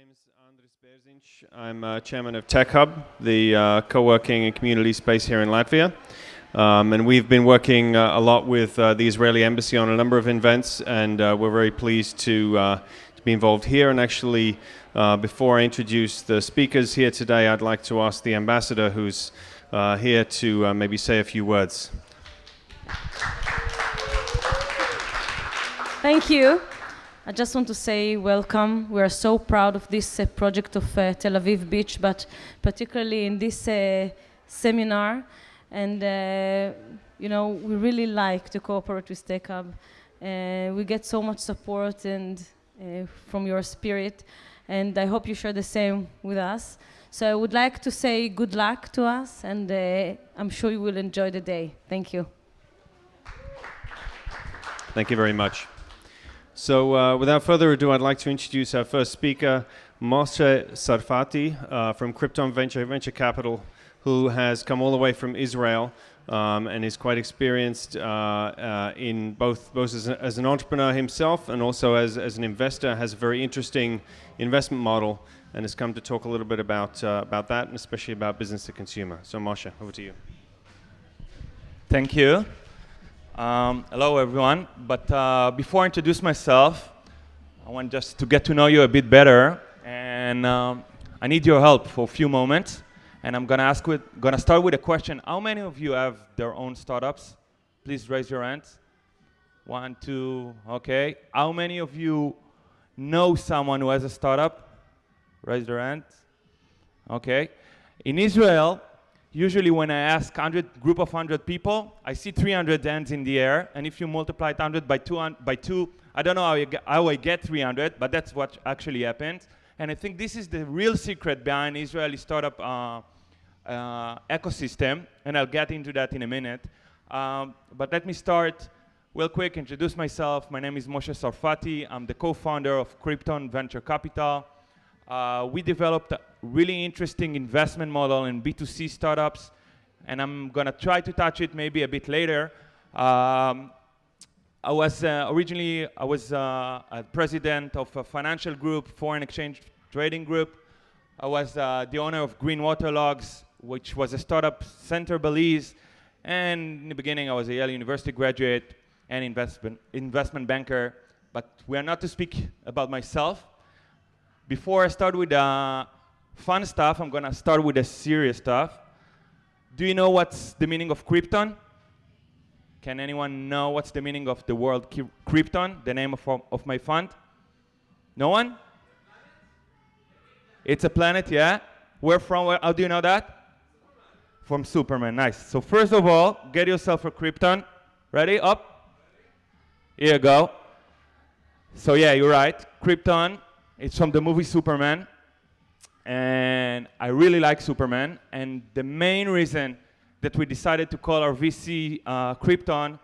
name's Andris Berzinch. I'm chairman of TechHub, the co-working and community space here in Latvia. And we've been working a lot with the Israeli embassy on a number of events, and we're very pleased to be involved here. And actually, before I introduce the speakers here today, I'd like to ask the ambassador who's here to maybe say a few words. Thank you. I just want to say welcome. We are so proud of this project of Tel Aviv Beach, but particularly in this seminar. And we really like to cooperate with TechHub. We get so much support and from your spirit, and I hope you share the same with us. So I would like to say good luck to us, and I'm sure you will enjoy the day. Thank you. Thank you very much. So without further ado, I'd like to introduce our first speaker, Moshe Sarfaty from Krypton Venture Capital, who has come all the way from Israel and is quite experienced in both as an entrepreneur himself and also as an investor, has a very interesting investment model, and has come to talk a little bit about that, and especially about business to consumer. So Moshe, over to you. Thank you. Hello, everyone. But before I introduce myself, I want just to get to know you a bit better, and I need your help for a few moments. And I'm gonna start with a question. How many of you have their own startups? Please raise your hands. 1, 2, okay. How many of you know someone who has a startup? Raise your hand. Okay. In Israel, usually when I ask group of 100 people, I see 300 hands in the air, and if you multiply 100 by two, I don't know how I get 300, but that's what actually happens. And I think this is the real secret behind Israeli startup ecosystem, and I'll get into that in a minute. But let me start real quick, introduce myself. My name is Moshe Sarfaty. I'm the co-founder of Krypton Venture Capital. We developed a really interesting investment model in B2C startups, and I'm gonna try to touch it maybe a bit later. I was a president of a financial group, foreign exchange trading group. I was the owner of Green Water Logs, which was a startup center Belize. And in the beginning, I was a Yale University graduate and investment banker. But we are not to speak about myself. Before I start with fun stuff, I'm gonna start with the serious stuff. Do you know what's the meaning of Krypton? Can anyone know what's the meaning of the word Krypton, the name of my fund? No one? It's a planet, yeah? Where from? How do you know that? From Superman, nice. So first of all, get yourself a Krypton. Ready? Up. Here you go. So yeah, you're right. Krypton, it's from the movie Superman. And I really like Superman. And the main reason that we decided to call our VC Krypton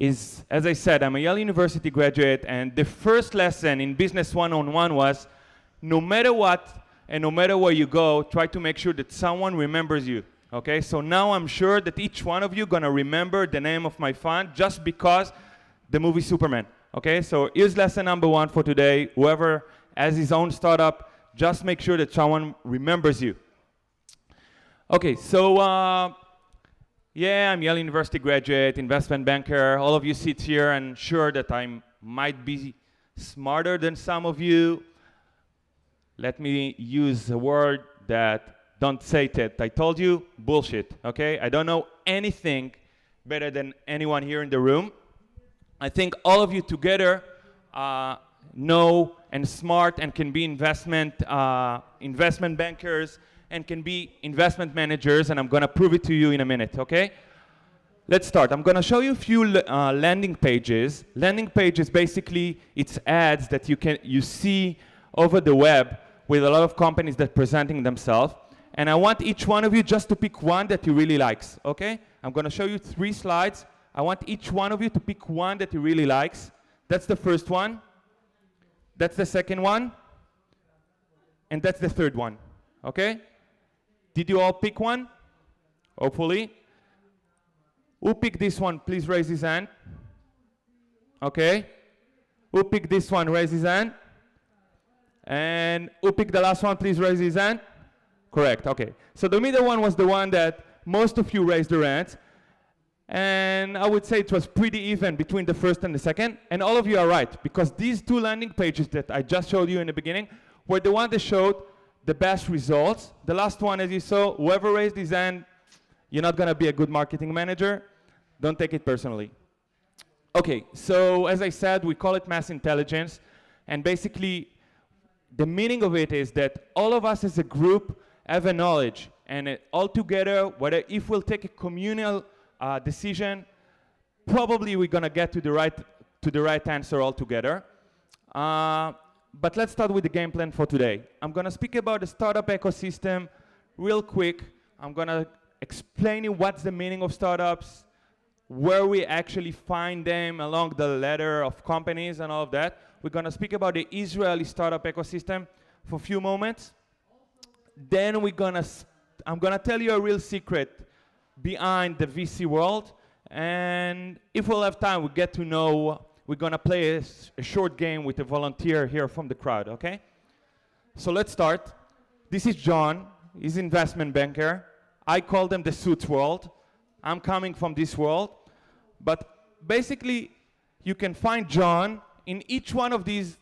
is, as I said, I'm a Yale University graduate, and the first lesson in Business 101 was, no matter what and no matter where you go, try to make sure that someone remembers you. Okay, so now I'm sure that each one of you gonna remember the name of my fund just because the movie Superman. Okay, so here's lesson number 1 for today. Whoever has his own startup, just make sure that someone remembers you. Okay, so yeah, I'm Yale University graduate, investment banker. All of you sit here and sure that I might be smarter than some of you. Let me use a word that don't say that. I told you, bullshit, okay? I don't know anything better than anyone here in the room. I think all of you together know and smart and can be investment bankers and can be investment managers, and I'm gonna prove it to you in a minute, okay? Let's start. I'm gonna show you a few landing pages. Landing pages, basically, it's ads that you see over the web with a lot of companies that presenting themselves. And I want each one of you just to pick one that you really likes, okay? I'm gonna show you 3 slides. I want each one of you to pick one that you really likes. That's the first one. That's the second one. And that's the third one, okay? Did you all pick one? Hopefully. Who picked this one? Please raise his hand. Okay. Who picked this one? Raise his hand. And who picked the last one? Please raise his hand. Correct, okay. So the middle one was the one that most of you raised your hands. And I would say it was pretty even between the first and the second. And all of you are right, because these two landing pages that I just showed you in the beginning were the ones that showed the best results. The last one, as you saw, whoever raised his hand, you're not gonna be a good marketing manager. Don't take it personally. Okay, so as I said, we call it mass intelligence. And basically, the meaning of it is that all of us as a group have a knowledge. And all together, whether if we'll take a communal decision, probably we're gonna get to the right answer altogether. But let's start with the game plan for today. I'm gonna speak about the startup ecosystem real quick. I'm gonna explain you what's the meaning of startups, where we actually find them along the ladder of companies and all of that. We're gonna speak about the Israeli startup ecosystem for a few moments. Then I'm gonna tell you a real secret behind the VC world. And if we'll have time, we'll get to know, we're gonna play a short game with a volunteer here from the crowd, okay? So let's start. This is John, he's an investment banker. I call them the suits world. I'm coming from this world. But basically, you can find John in each one of these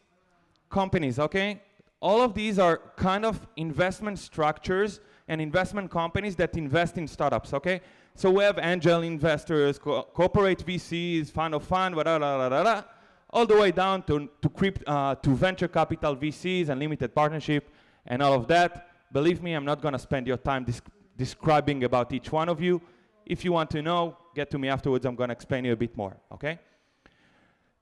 companies, okay? All of these are kind of investment structures and investment companies that invest in startups, okay? So we have angel investors, corporate VCs, fund of fund, all the way down to venture capital VCs and limited partnership and all of that. Believe me, I'm not gonna spend your time describing about each one of you. If you want to know, get to me afterwards, I'm gonna explain you a bit more, okay?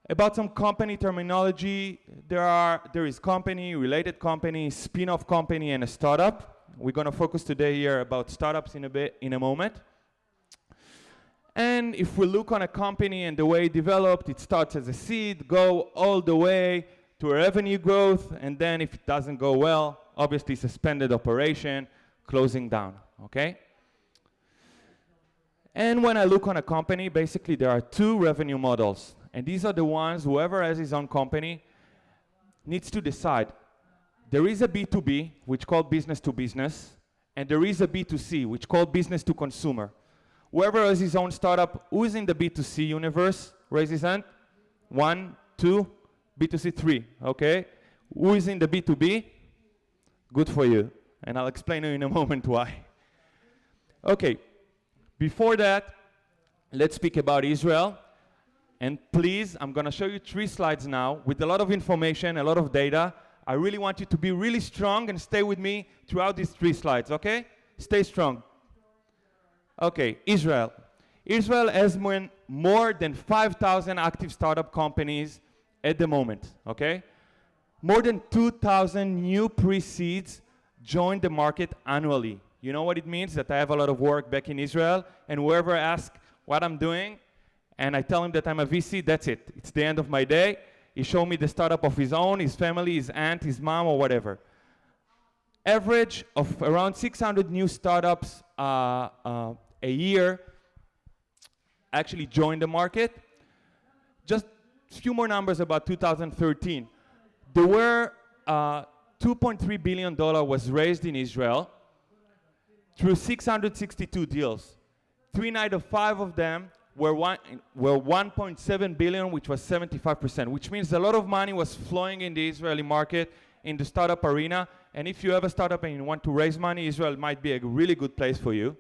About some company terminology, there is company, related company, spin-off company, and a startup. We're gonna focus today here about startups in a moment. And if we look on a company and the way it developed, it starts as a seed, go all the way to a revenue growth, and then if it doesn't go well, obviously suspended operation, closing down, okay? And when I look on a company, basically there are two revenue models. And these are the ones, whoever has his own company needs to decide. There is a B2B, which called business to business, and there is a B2C, which called business to consumer. Whoever has his own startup, who is in the B2C universe, raise his hand. 1, 2, B2C 3, okay? Who is in the B2B? Good for you. And I'll explain to you in a moment why. Okay, before that, let's speak about Israel. And please, I'm gonna show you 3 slides now with a lot of information, a lot of data. I really want you to be really strong and stay with me throughout these 3 slides, okay? Stay strong. Okay, Israel. Israel has more than 5,000 active startup companies at the moment, okay? More than 2,000 new pre-seeds join the market annually. You know what it means? That I have a lot of work back in Israel, and whoever asks what I'm doing, and I tell him that I'm a VC, that's it. It's the end of my day. He showed me the startup of his own, his family, his aunt, his mom, or whatever. Average of around 600 new startups a year actually join the market. Just a few more numbers about 2013. There were $2.3 billion was raised in Israel through 662 deals. 3 out of 5 of them were 1.7 billion, which was 75%, which means a lot of money was flowing in the Israeli market, in the startup arena. And if you have a startup and you want to raise money, Israel might be a really good place for you.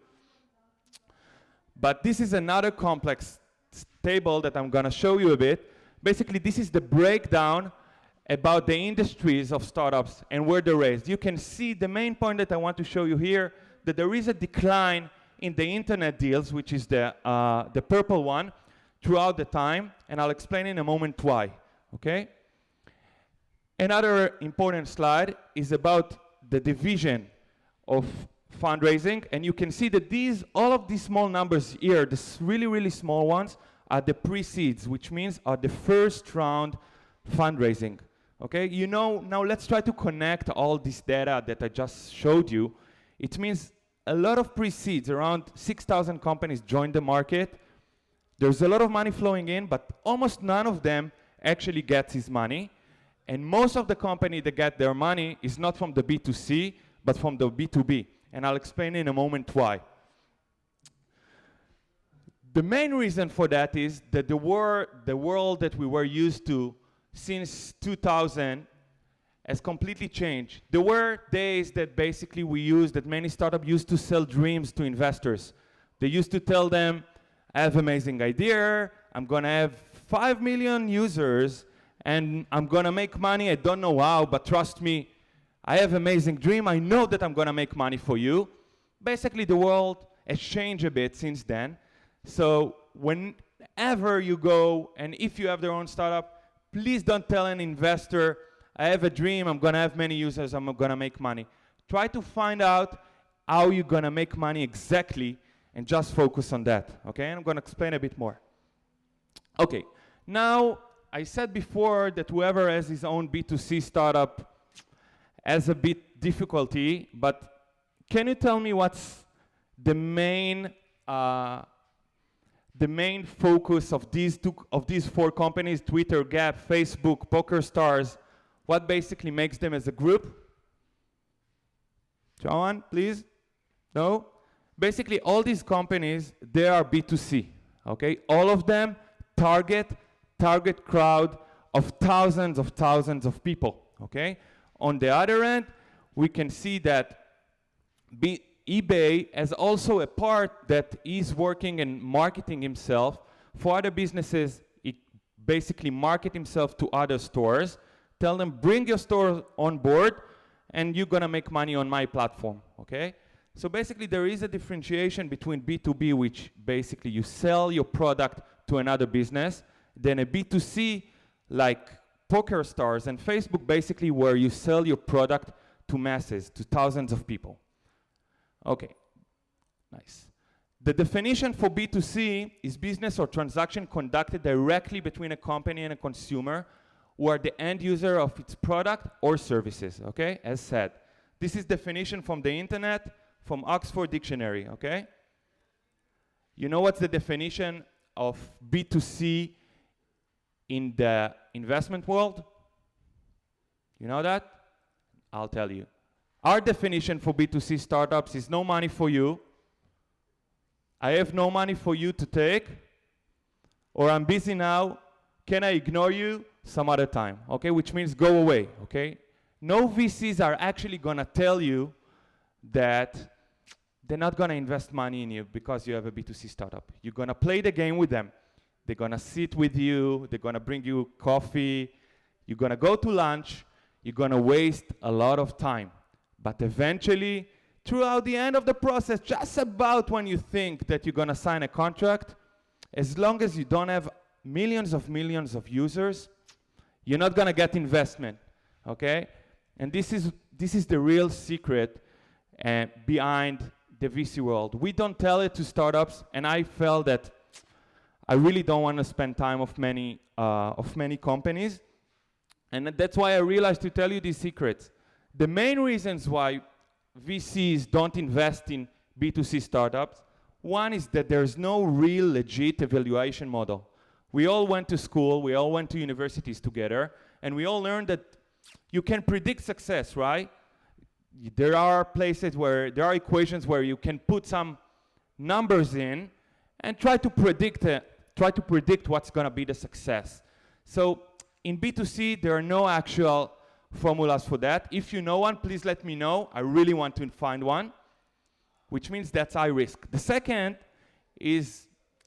But this is another complex table that I'm gonna show you a bit. Basically, this is the breakdown about the industries of startups and where they're raised. You can see the main point that I want to show you here, that there is a decline in the internet deals, which is the purple one, throughout the time, and I'll explain in a moment why, okay? Another important slide is about the division of fundraising, and you can see that all of these small numbers here, the really, really small ones, are the pre-seeds, which means are the first round fundraising, okay? You know, now let's try to connect all this data that I just showed you. It means a lot of pre-seeds, around 6,000 companies joined the market. There's a lot of money flowing in, but almost none of them actually gets his money. And most of the company that get their money is not from the B2C, but from the B2B. And I'll explain in a moment why. The main reason for that is that the world that we were used to since 2000 has completely changed. There were days that basically that many startups used to sell dreams to investors. They used to tell them, I have an amazing idea, I'm gonna have 5 million users, and I'm gonna make money, I don't know how, but trust me, I have an amazing dream, I know that I'm gonna make money for you. Basically, the world has changed a bit since then. So whenever you go, and if you have their own startup, please don't tell an investor, I have a dream, I'm gonna have many users, I'm gonna make money. Try to find out how you're gonna make money exactly, and just focus on that, okay? And I'm gonna explain a bit more. Okay, now, I said before that whoever has his own B2C startup has a bit difficulty, but can you tell me what's the main focus of these 4 companies, Twitter, Gap, Facebook, PokerStars, what basically makes them as a group? John, please? No? Basically, all these companies, they are B2C, okay? All of them target crowd of thousands of people, okay? On the other end, we can see that eBay has also a part that is working and marketing himself for other businesses. It basically market himself to other stores, tell them, bring your store on board, and you're gonna make money on my platform, okay? So basically, there is a differentiation between B2B, which basically you sell your product to another business, then a B2C, like PokerStars and Facebook, basically where you sell your product to masses, to thousands of people. Okay, nice. The definition for B2C is business or transaction conducted directly between a company and a consumer who are the end user of its product or services, okay, as said. This is definition from the internet, from Oxford Dictionary, okay? You know what's the definition of B2C in the investment world? You know that? I'll tell you. Our definition for B2C startups is no money for you, I have no money for you to take, or I'm busy now, can I ignore you some other time, okay? Which means go away, okay? No VCs are actually gonna tell you that they're not gonna invest money in you because you have a B2C startup. You're gonna play the game with them. They're gonna sit with you, they're gonna bring you coffee, you're gonna go to lunch, you're gonna waste a lot of time. But eventually, throughout the end of the process, just about when you think that you're gonna sign a contract, as long as you don't have millions of users, you're not gonna get investment, okay? And this is the real secret behind the VC world. We don't tell it to startups, and I felt that I really don't want to spend time of many companies, and that's why I realized to tell you these secrets. The main reasons why VCs don't invest in B2C startups, one is that there's no real legit evaluation model. We all went to school, we all went to universities together, and we all learned that you can predict success, right? There are places where, there are equations where you can put some numbers in and try to predict what's gonna be the success. So in B2C, there are no actual formulas for that. If you know one, please let me know. I really want to find one, which means that's high risk. The second is,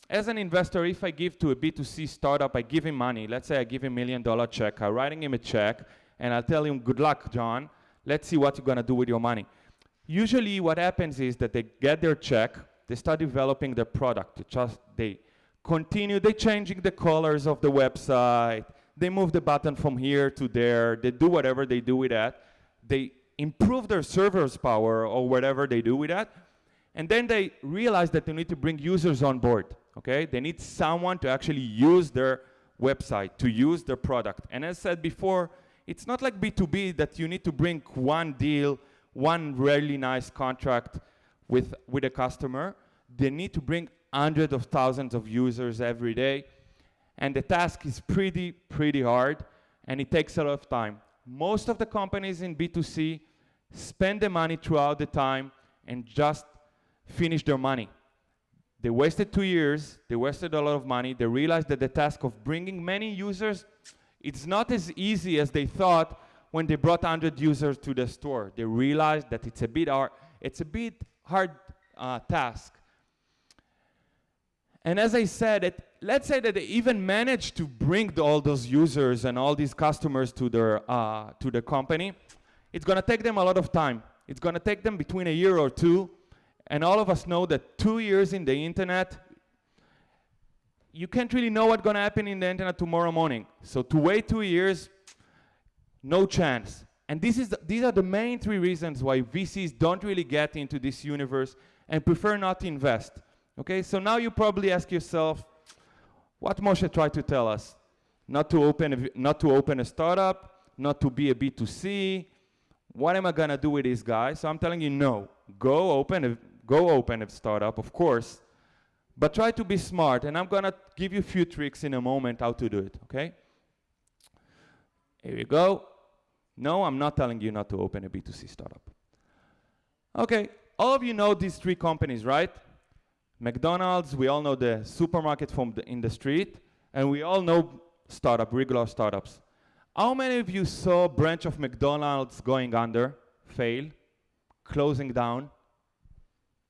as an investor, if I give to a B2C startup, I give him money. Let's say I give him $1 million check. I'm writing him a check, and I'll tell him, good luck, John. Let's see what you're gonna do with your money. Usually what happens is that they get their check, they start developing their product. They continue, they're changing the colors of the website, they move the button from here to there, they do whatever they do with that. They improve their server's power or whatever they do with that. And then they realize that they need to bring users on board, okay? They need someone to actually use their website, to use their product. And as said before, it's not like B2B that you need to bring one deal, one really nice contract with a customer. They need to bring hundreds of thousands of users every day. And the task is pretty hard. and it takes a lot of time. Most of the companies in B2C spend the money throughout the time and just finish their money. They wasted 2 years, they wasted a lot of money, they realized that the task of bringing many users, it's not as easy as they thought when they brought 100 users to the store. They realized that it's a bit hard task. And as I said, let's say that they even managed to bring all those users and all these customers to their company. It's going to take them a lot of time. It's going to take them between a year or two. And all of us know that 2 years in the internet, you can't really know what's going to happen in the internet tomorrow morning. So to wait 2 years, no chance. And these are the main 3 reasons why VCs don't really get into this universe and prefer not to invest. Okay, so now you probably ask yourself, what Moshe tried to tell us? Not to open a startup, not to be a B2C. What am I gonna do with this guy? So I'm telling you, no. Go open a startup, of course, but try to be smart. And I'm gonna give you a few tricks in a moment how to do it. Okay? Here you go. No, I'm not telling you not to open a B2C startup. Okay, all of you know these 3 companies, right? McDonald's, we all know the supermarket in the street, and we all know regular startups. How many of you saw a branch of McDonald's going under, fail, closing down?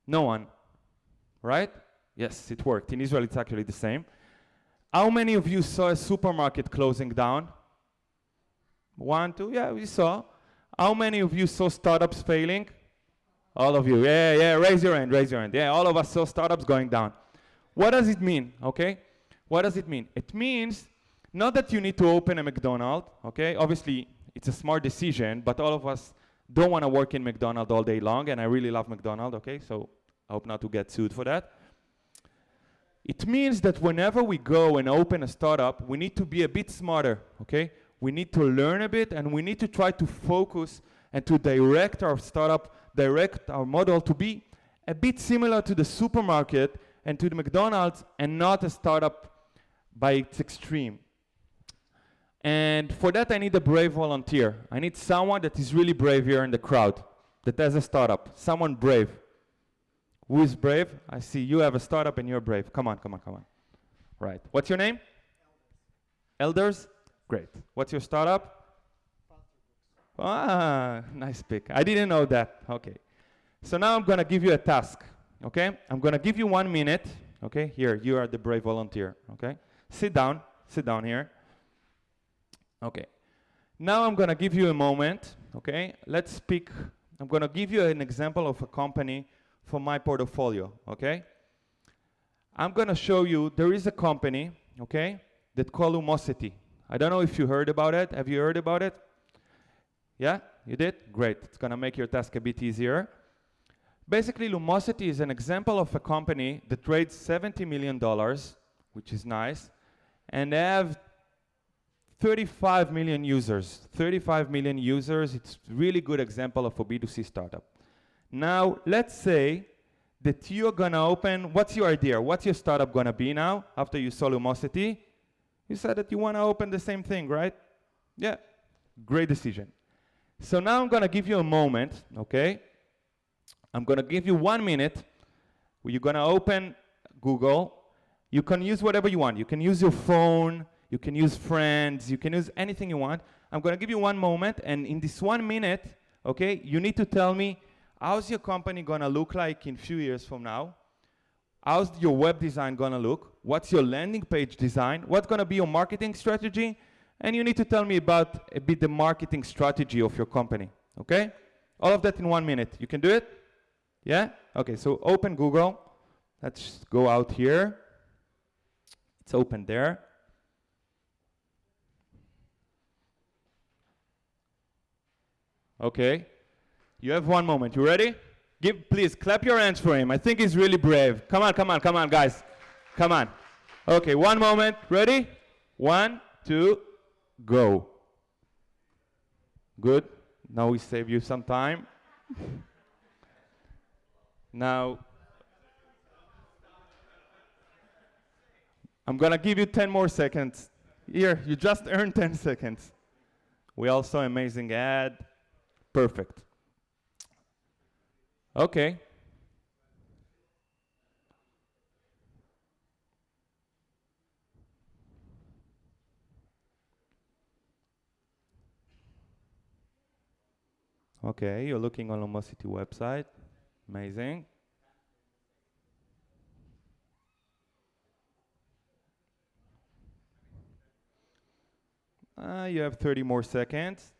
No one, right? Yes, it worked. In Israel, it's actually the same. How many of you saw a supermarket closing down? 1, 2, yeah, we saw. How many of you saw startups failing? All of you, yeah, raise your hand. Yeah, all of us saw startups going down. What does it mean, okay? What does it mean? It means not that you need to open a McDonald's, okay? Obviously, it's a smart decision, but all of us don't want to work in McDonald's all day long, and I really love McDonald's, okay? So I hope not to get sued for that. It means that whenever we go and open a startup, we need to be a bit smarter, okay? We need to learn a bit, and we need to try to focus and to direct our startup, direct our model to be a bit similar to the supermarket and to the McDonald's, and not a startup by its extreme. And for that, I need a brave volunteer. I need someone that is really brave here in the crowd, that has a startup, someone brave. Who is brave? I see you have a startup and you're brave. Come on. Right. What's your name? Eldars? Great. What's your startup? Ah, nice pick. I didn't know that. Okay. So now I'm going to give you a task. Okay? I'm going to give you 1 minute. Okay? Here, you are the brave volunteer. Okay? Sit down here. Okay. Now I'm going to give you a moment. Okay? Let's speak. I'm going to give you an example of a company from my portfolio. Okay? I'm going to show you, there is a company, okay, that called Lumosity. I don't know if you heard about it. Have you heard about it? Yeah? You did? Great. It's going to make your task a bit easier. Basically, Lumosity is an example of a company that trades $70 million, which is nice, and they have 35 million users. 35 million users. It's a really good example of a B2C startup. Now, let's say that you're going to open, what's your idea? What's your startup going to be now after you saw Lumosity? You said that you want to open the same thing, right? Yeah. Great decision. So now I'm going to give you a moment, okay? I'm going to give you 1 minute where you're going to open Google. You can use whatever you want. You can use your phone. You can use friends. You can use anything you want. I'm going to give you 1 moment, and in this 1 minute, okay, you need to tell me how's your company going to look like in a few years from now? How's your web design going to look? What's your landing page design? What's going to be your marketing strategy? And you need to tell me about a bit the marketing strategy of your company, okay? All of that in 1 minute. You can do it? Yeah? Okay, so open Google. Let's go out here. It's open there. Okay. You have 1 moment. You ready? Please, clap your hands for him. I think he's really brave. Come on, guys. Come on. Okay, 1 moment. Ready? 1, 2, go. Good. Now we save you some time. Now, I'm going to give you 10 more seconds. Here, you just earned 10 seconds. We also amazing ad. Perfect. Okay. Okay, you're looking on Lumosity website. Amazing. You have 30 more seconds.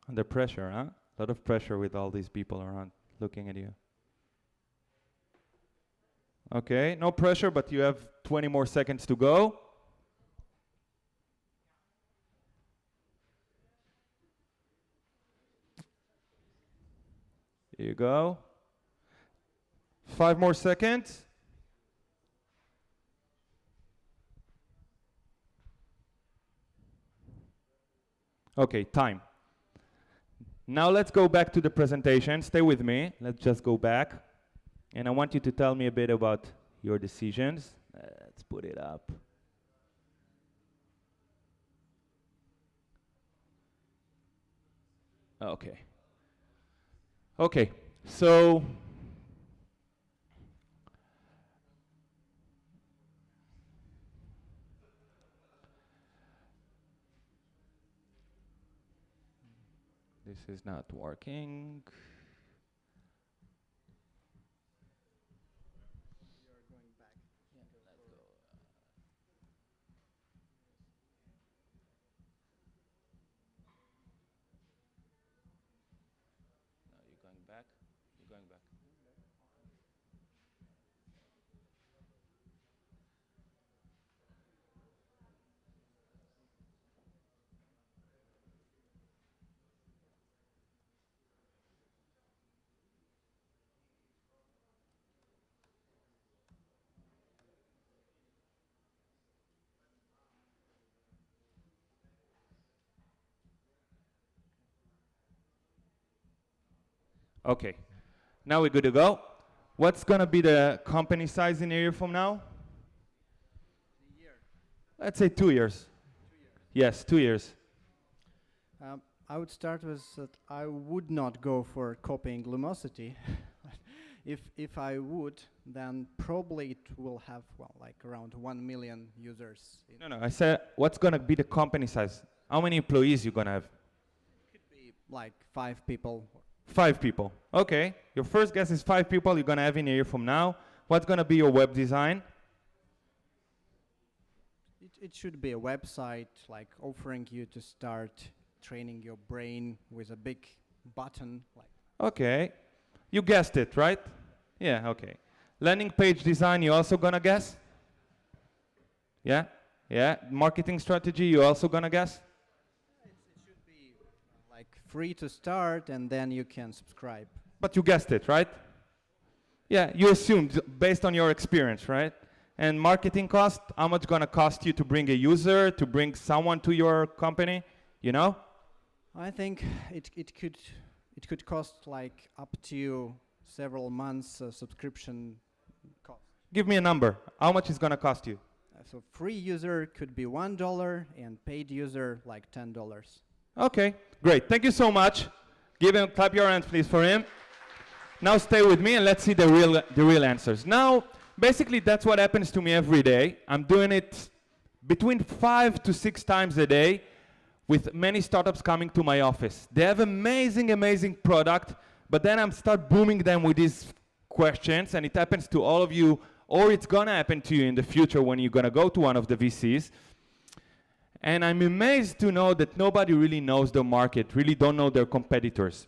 Under pressure, huh? A lot of pressure with all these people around looking at you. Okay, no pressure, but you have 20 more seconds to go. Here you go. 5 more seconds. Okay, time. Now let's go back to the presentation. Stay with me. Let's just go back. And I want you to tell me a bit about your decisions. Let's put it up. Okay. Okay, so this is not working. Back. You're going back. Okay. Now we're good to go. What's going to be the company size in a year from now? A year. Let's say 2 years. 2 years. Yes, 2 years. I would start with that I would not go for copying Lumosity. If I would, then probably it will have, well, like around 1 million users. No, I said, what's going to be the company size? How many employees you going to have? Could be like 5 people. 5 people. Okay. Your first guess is 5 people you're going to have in a year from now. What's going to be your web design? It should be a website like offering you to start training your brain with a big button. Okay. You guessed it, right? Yeah, okay. Landing page design, you also going to guess? Yeah? Yeah. Marketing strategy, you also going to guess? It should be like free to start, and then you can subscribe. But you guessed it, right? Yeah, you assumed based on your experience, right? And marketing cost, how much gonna cost you to bring a user, to bring someone to your company, you know? I think it could cost like up to several months subscription cost. Give me a number. How much is gonna cost you? So free user could be $1 and paid user like $10. Okay, great. Thank you so much. Clap your hands, please, for him. Now stay with me and let's see the real answers. Now, basically, that's what happens to me every day. I'm doing it between 5 to 6 times a day with many startups coming to my office. They have amazing product, but then I start booming them with these questions, and it happens to all of you, or it's gonna happen to you in the future when you're gonna go to one of the VCs. And I'm amazed to know that nobody really knows the market, really don't know their competitors.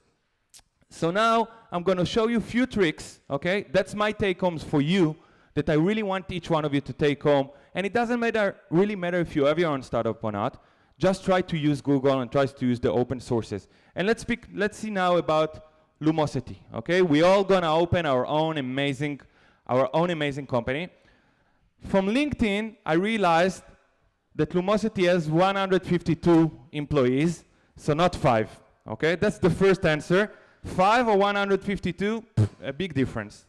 So now I'm going to show you a few tricks, okay? That's my take-homes for you that I really want each one of you to take home. And it doesn't really matter if you have your own startup or not. Just try to use Google and try to use the open sources. And let's see now about Lumosity, okay? We all going to open our own amazing company. From LinkedIn, I realized that Lumosity has 152 employees, so not 5, okay? That's the first answer. 5 or 152, a big difference.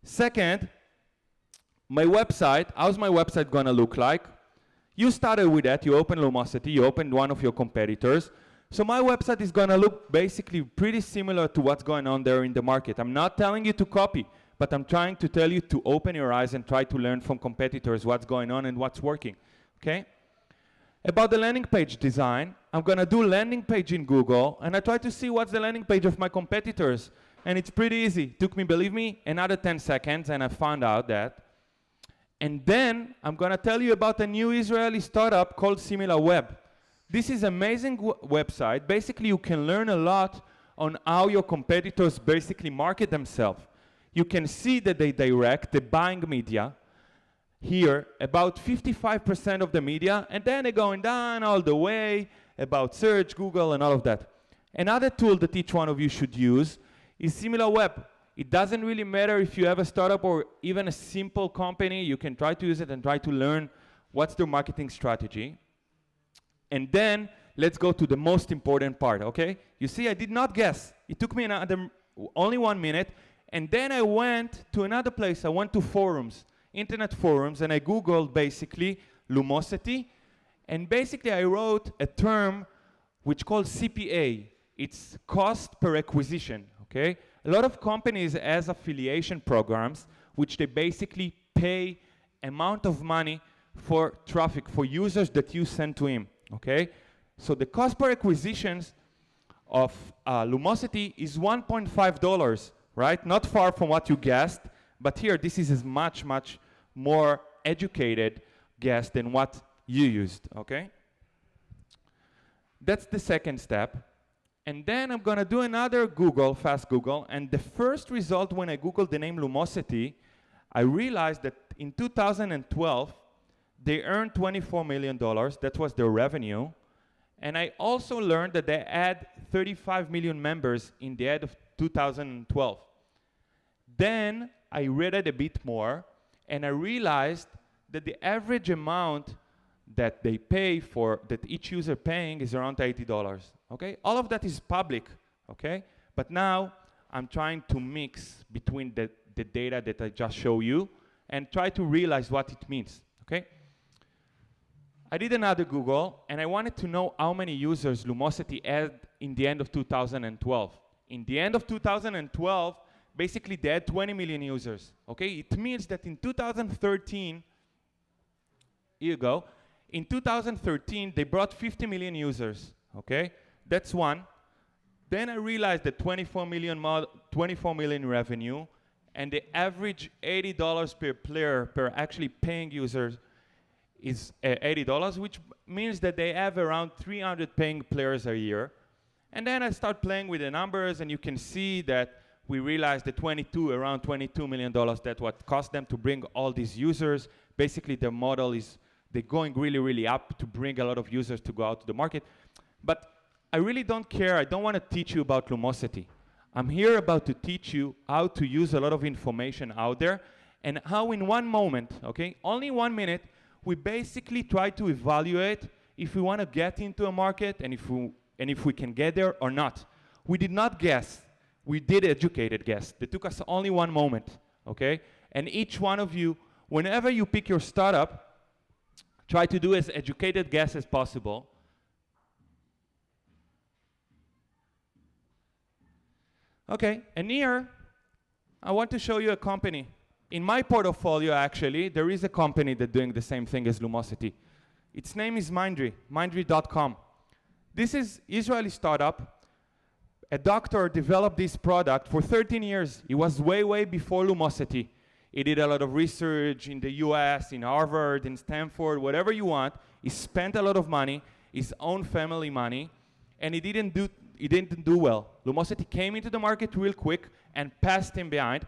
Second, my website, how's my website gonna look like? You started with that, you opened Lumosity, you opened one of your competitors. So my website is gonna look basically pretty similar to what's going on there in the market. I'm not telling you to copy, but I'm trying to tell you to open your eyes and try to learn from competitors what's going on and what's working, okay? About the landing page design, I'm gonna do landing page in Google, and I try to see what's the landing page of my competitors. And it's pretty easy. Took me, believe me, another 10 seconds, and I found out that. And then I'm gonna tell you about a new Israeli startup called SimilarWeb. This is an amazing website. Basically, you can learn a lot on how your competitors basically market themselves. You can see that they direct the buying media. Here, about 55% of the media, and then they're going down all the way about search, Google, and all of that. Another tool that each one of you should use is SimilarWeb. It doesn't really matter if you have a startup or even a simple company, you can try to use it and try to learn what's their marketing strategy. And then, let's go to the most important part, okay? You see, I did not guess. It took me only 1 minute, and then I went to another place. I went to forums. Internet forums, and I Googled basically Lumosity, and basically I wrote a term which called CPA. It's cost per acquisition, okay? A lot of companies has affiliation programs which they basically pay amount of money for traffic, for users that you send to him, okay? So the cost per acquisitions of Lumosity is $1.5, right? Not far from what you guessed. But here, this is much, much more educated guess than what you used, okay? That's the second step. And then I'm gonna do another Google, fast Google, and the first result when I Googled the name Lumosity, I realized that in 2012, they earned $24 million, that was their revenue. And I also learned that they had 35 million members in the end of 2012. Then I read it a bit more, and I realized that the average amount that they pay for, that each user paying is around $80, okay? All of that is public, okay? But now I'm trying to mix between the data that I just showed you and try to realize what it means, okay? I did another Google, and I wanted to know how many users Lumosity had in the end of 2012. In the end of 2012, basically they had 20 million users, okay? It means that in 2013, here you go, in 2013, they brought 50 million users, okay? That's one. Then I realized that 24 million revenue, and the average $80 per player, per actually paying users, is $80, which means that they have around 300 paying players a year. And then I start playing with the numbers, and you can see that we realized that around $22 million, that's what cost them to bring all these users. Basically, their model is they're going really, really up to bring a lot of users to go out to the market. But I really don't care. I don't want to teach you about Lumosity. I'm here about to teach you how to use a lot of information out there and how in one moment, okay, only 1 minute, we basically try to evaluate if we want to get into a market and if we can get there or not. We did not guess. We did educated guess. It took us only 1 moment, okay? And each one of you, whenever you pick your startup, try to do as educated guess as possible. Okay, and here, I want to show you a company. In my portfolio, actually, there is a company that's doing the same thing as Lumosity. Its name is Mindry, Mindry.com. This is Israeli startup. A doctor developed this product for 13 years. It was way, way before Lumosity. He did a lot of research in the US, in Harvard, in Stanford, whatever you want. He spent a lot of money, his own family money, and he didn't do well. Lumosity came into the market real quick and passed him behind.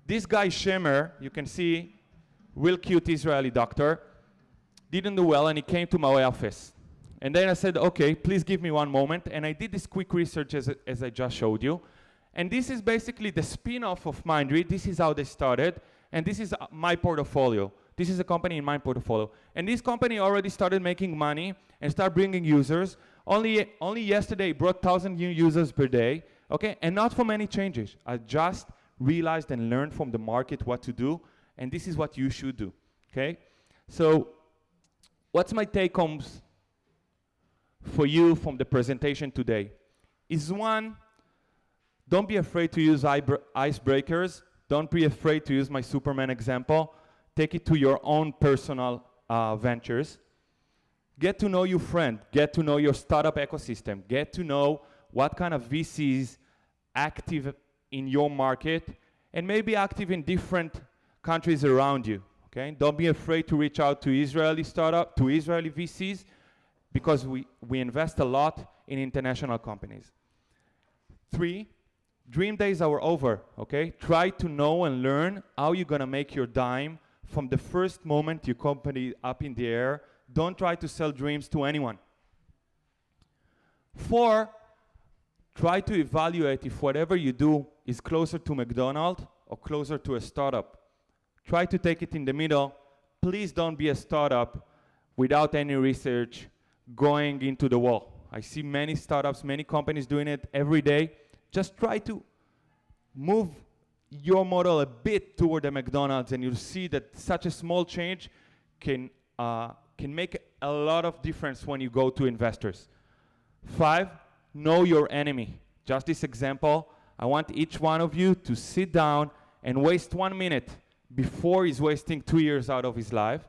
This guy, Shemer, you can see, real cute Israeli doctor, didn't do well, and he came to my office. And then I said, okay, please give me 1 moment. And I did this quick research as I just showed you. And this is basically the spin-off of Mindry. This is how they started. And this is my portfolio. This is a company in my portfolio. And this company already started making money and started bringing users. Only yesterday, it brought 1,000 new users per day. Okay? And not for many changes. I just realized and learned from the market what to do, and this is what you should do, okay? So what's my take-homes for you from the presentation today? Is one, don't be afraid to use icebreakers. Don't be afraid to use my Superman example. Take it to your own personal ventures. Get to know your friend. Get to know your startup ecosystem. Get to know what kind of VCs active in your market and maybe active in different countries around you. Okay? Don't be afraid to reach out to Israeli startup, to Israeli VCs, because we invest a lot in international companies. 3, dream days are over, okay? Try to know and learn how you're gonna make your dime from the first moment your company up in the air. Don't try to sell dreams to anyone. 4, try to evaluate if whatever you do is closer to McDonald's or closer to a startup. Try to take it in the middle. Please don't be a startup without any research going into the wall. I see many startups, many companies doing it every day. Just try to move your model a bit toward the McDonald's, and you'll see that such a small change can make a lot of difference when you go to investors. 5, know your enemy. Just this example, I want each one of you to sit down and waste 1 minute before he's wasting 2 years out of his life.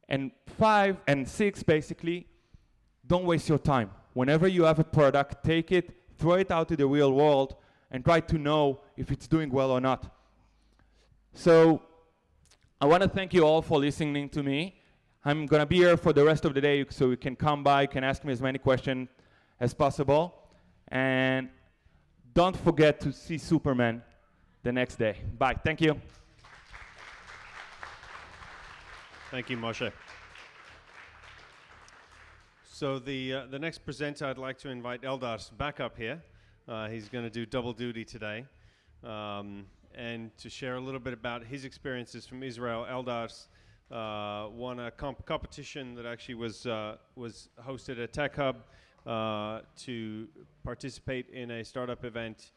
And 5 and 6, basically, don't waste your time. Whenever you have a product, take it, throw it out to the real world, and try to know if it's doing well or not. So I want to thank you all for listening to me. I'm going to be here for the rest of the day, so you can come by, you can ask me as many questions as possible. And don't forget to see Superman the next day. Bye. Thank you. Thank you, Moshe. So the next presenter, I'd like to invite Eldars back up here. He's going to do double duty today, and to share a little bit about his experiences from Israel. Eldars won a competition that actually was hosted at TechHub to participate in a startup event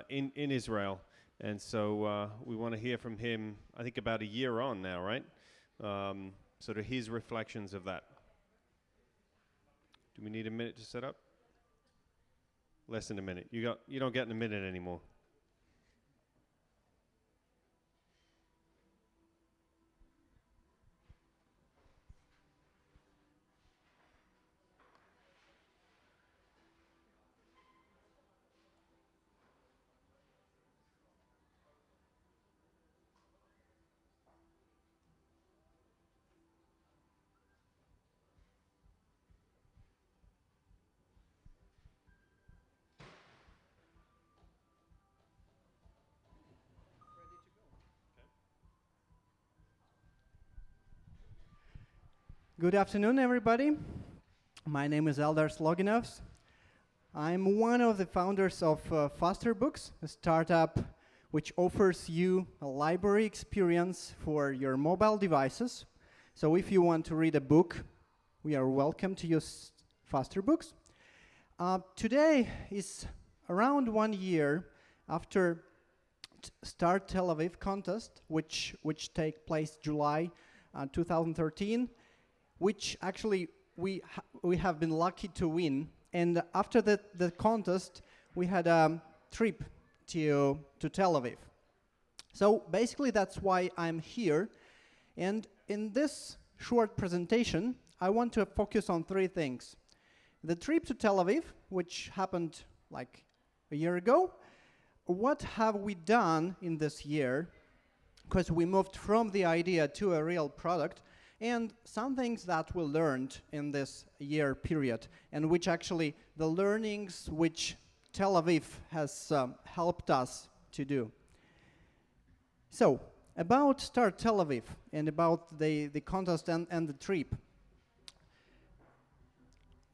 in Israel. And so we want to hear from him, I think about a year on now, right? Sort of his reflections of that. Do we need a minute to set up? Less than a minute. You don't get in a minute anymore. Good afternoon, everybody. My name is Eldars Loginovs. I'm one of the founders of Fastr Books, a startup which offers you a library experience for your mobile devices. So if you want to read a book, we are welcome to use Fastr Books. Today is around 1 year after Start Tel Aviv contest, which take place July 2013. Which actually we have been lucky to win. And after the contest, we had a trip to Tel Aviv. So basically that's why I'm here. And in this short presentation, I want to focus on 3 things. The trip to Tel Aviv, which happened like a year ago. What have we done in this year? Because we moved from the idea to a real product. And some things that we learned in this year period, and which actually the learnings which Tel Aviv has helped us to do. So, about Start Tel Aviv and about the contest and the trip.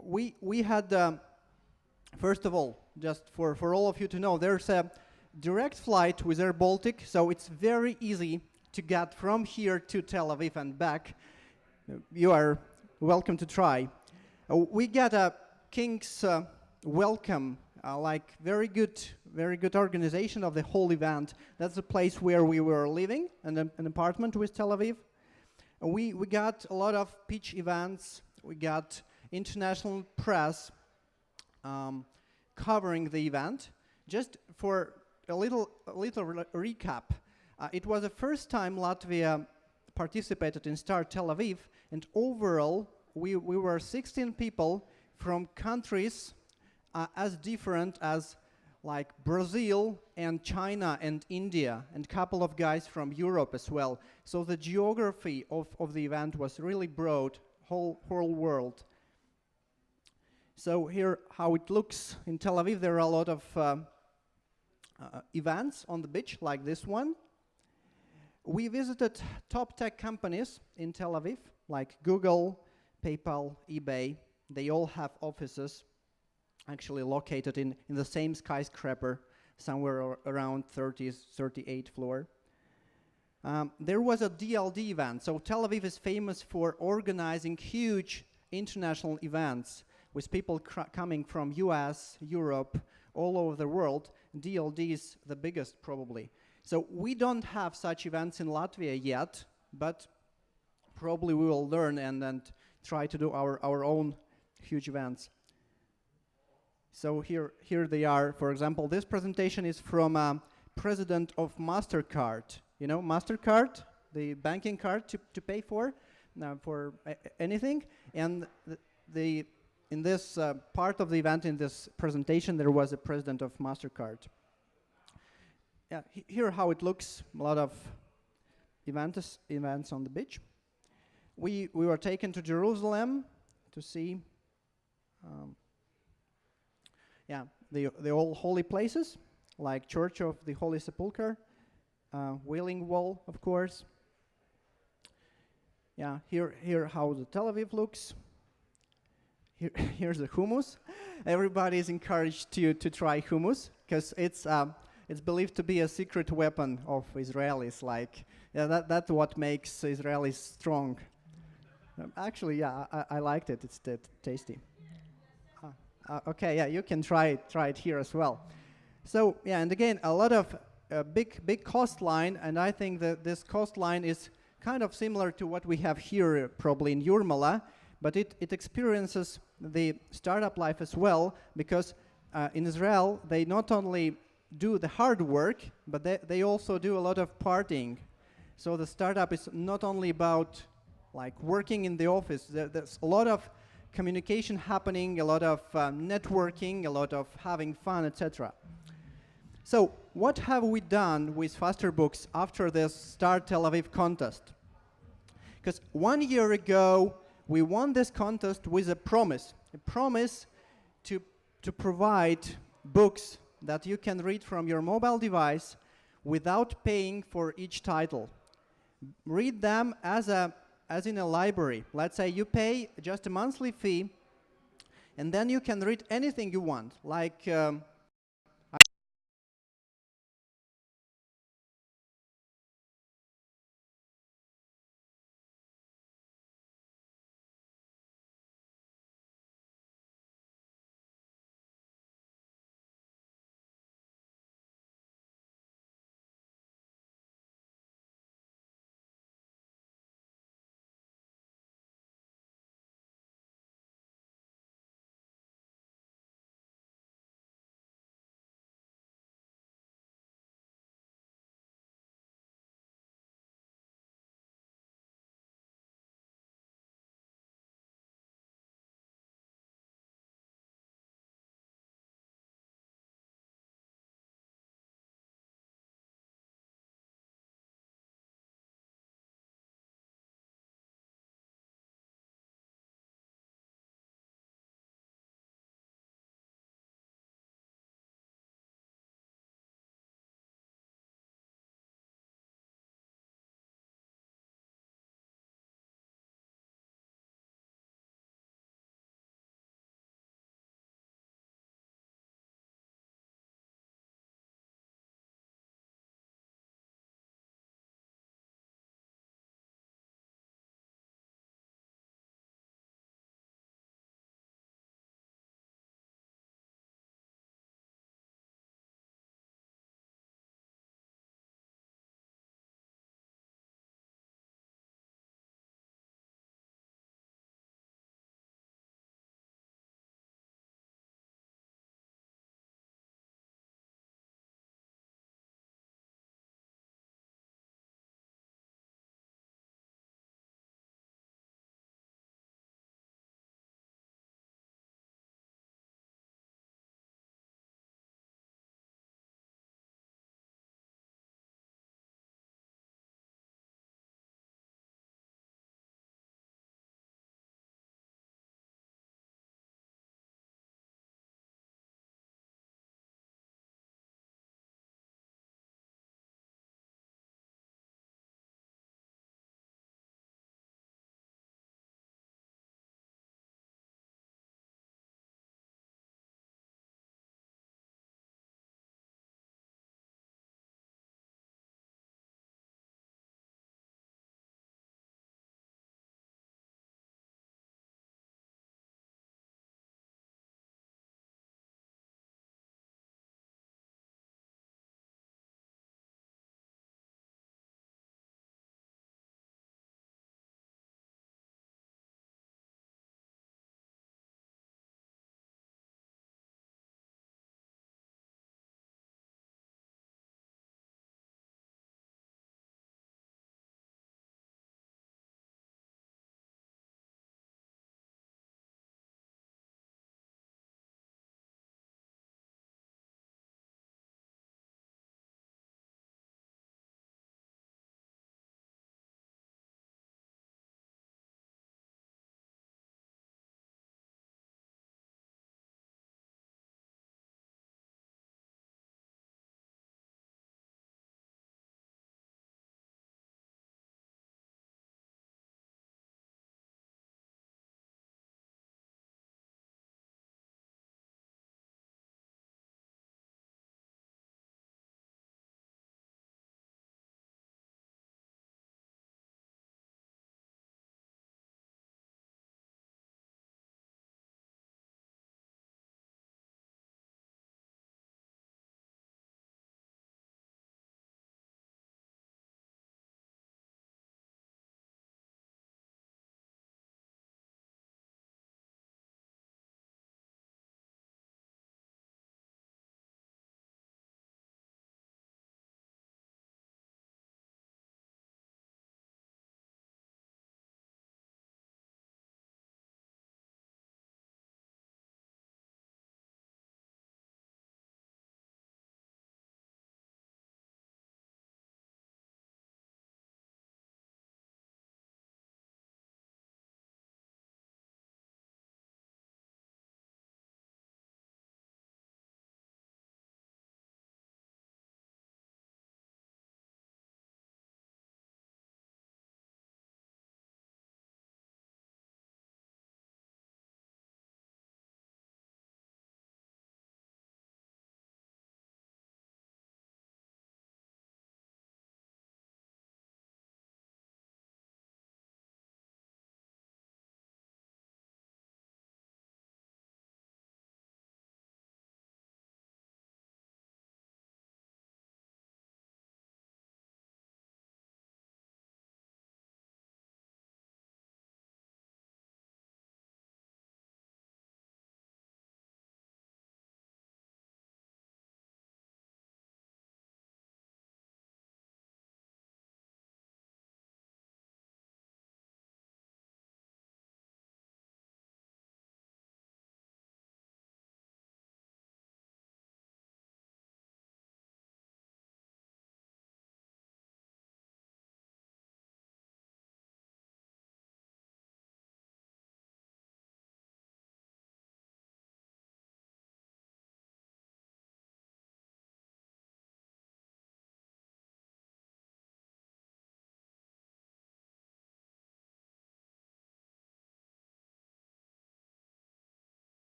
We had, first of all, just for all of you to know, there's a direct flight with Air Baltic, so it's very easy to get from here to Tel Aviv and back. You are welcome to try. We got a King's welcome like very good organization of the whole event. That's the place where we were living, an apartment with Tel Aviv. And we got a lot of pitch events. We got international press covering the event. Just for a little recap, it was the first time Latvia participated in Start Tel Aviv, and overall we were 16 people from countries as different as like Brazil and China and India, and a couple of guys from Europe as well. So the geography of the event was really broad, whole world. So here how it looks in Tel Aviv. There are a lot of events on the beach like this one. We visited top tech companies in Tel Aviv like Google, PayPal, eBay. They all have offices actually located in the same skyscraper, somewhere around 38th floor. There was a DLD event. So Tel Aviv is famous for organizing huge international events with people coming from US, Europe, all over the world. DLD is the biggest probably. So we don't have such events in Latvia yet, but probably we will learn and try to do our own huge events. So here they are. For example, this presentation is from president of MasterCard. You know MasterCard, the banking card to pay for anything. And in this part of the event, in this presentation, there was a president of MasterCard. Yeah, here how it looks. A lot of events on the beach. We were taken to Jerusalem to see the all holy places, like Church of the Holy Sepulchre, Wailing Wall, of course. Yeah, here how the Tel Aviv looks. Here's the hummus. Everybody is encouraged to try hummus because it's believed to be a secret weapon of Israelis. Like, yeah, that's what makes Israelis strong. Actually, yeah, I liked it. It's tasty. Okay, yeah, you can try it here as well. So yeah, and again, a lot of big coastline, and I think that this coastline is kind of similar to what we have here, probably in Jurmala, but it experiences the startup life as well, because in Israel they not only do the hard work, but they also do a lot of partying. So the startup is not only about like working in the office. There's a lot of communication happening, a lot of networking, a lot of having fun, etc. So what have we done with Fastr Books after this Start Tel Aviv contest? Because 1 year ago, we won this contest with a promise to provide books that you can read from your mobile device without paying for each title. Read them as in a library. Let's say you pay just a monthly fee, and then you can read anything you want, like